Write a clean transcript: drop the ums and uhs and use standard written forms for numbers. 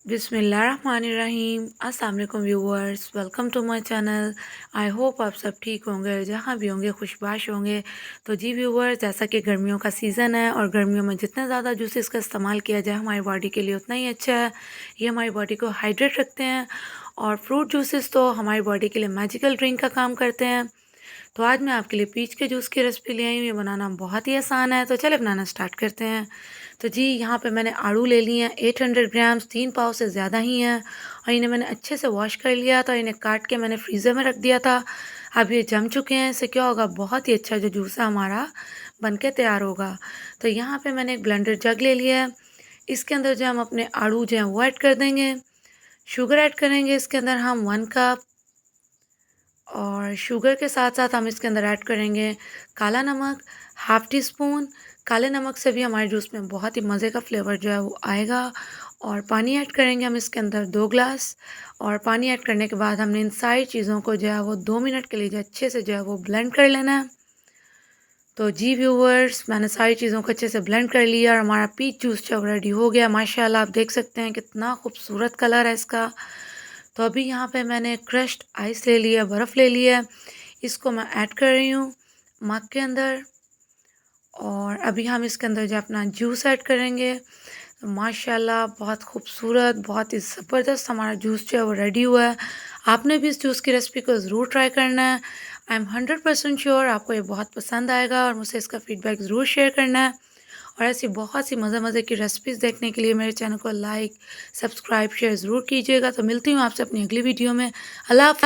बिस्मिल्लाहिर्रहमानिर्रहीम। अस्सलाम वालेकुम viewers, welcome to my channel. I hope आप सब ठीक होंगे, जहाँ भी होंगे खुशबाश होंगे। तो जी व्यूअर्स, जैसा कि गर्मियों का सीज़न है और गर्मियों में जितना ज़्यादा जूसेस का इस्तेमाल किया जाए हमारी बॉडी के लिए उतना ही अच्छा है। ये हमारी बॉडी को हाइड्रेट रखते हैं और फ्रूट जूसेस तो हमारी बॉडी के लिए मैजिकल ड्रिंक का काम करते हैं। तो आज मैं आपके लिए पीच के जूस की रेसिपी ले आई हूँ। ये बनाना बहुत ही आसान है, तो चले बनाना स्टार्ट करते हैं। तो जी यहाँ पे मैंने आड़ू ले लिए हैं 800 ग्राम्स, 3 पाव से ज़्यादा ही हैं। और इन्हें मैंने अच्छे से वॉश कर लिया था, इन्हें काट के मैंने फ्रीज़र में रख दिया था। अब ये जम चुके हैं, इससे क्या होगा, बहुत ही अच्छा जो जूस है हमारा बन के तैयार होगा। तो यहाँ पे मैंने एक ब्लेंडर जग ले लिया है। इसके अंदर जो हम अपने आड़ू जो हैं वो ऐड कर देंगे। शुगर ऐड करेंगे इसके अंदर हम 1 कप, और शुगर के साथ साथ हम इसके अंदर ऐड करेंगे काला नमक, हाफ़ टी स्पून। काले नमक से भी हमारे जूस में बहुत ही मज़े का फ्लेवर जो है वो आएगा। और पानी ऐड करेंगे हम इसके अंदर 2 ग्लास। और पानी ऐड करने के बाद हमने इन सारी चीज़ों को जो है वो 2 मिनट के लिए जो अच्छे से जो है वो ब्लेंड कर लेना है। तो जी व्यूअर्स, मैंने सारी चीज़ों को अच्छे से ब्लेंड कर लिया और हमारा पीच जूस जो रेडी हो गया। माशाल्लाह, आप देख सकते हैं कितना खूबसूरत कलर है इसका। तो अभी यहाँ पे मैंने क्रश्ड आइस ले लिया, बर्फ़ ले लिया है। इसको मैं ऐड कर रही हूँ मग के अंदर। और अभी हम इसके अंदर जो अपना जूस ऐड करेंगे। तो माशाल्लाह, बहुत खूबसूरत, बहुत ही ज़बरदस्त हमारा जूस जो है वो रेडी हुआ है। आपने भी इस जूस की रेसिपी को ज़रूर ट्राई करना है। आई एम 100% श्योर आपको ये बहुत पसंद आएगा और मुझसे इसका फ़ीडबैक ज़रूर शेयर करना है। और ऐसी बहुत सी मज़े मज़े की रेसिपीज़ देखने के लिए मेरे चैनल को लाइक, सब्सक्राइब, शेयर ज़रूर कीजिएगा। तो मिलती हूँ आपसे अपनी अगली वीडियो में। अल्लाह हाफ़िज़।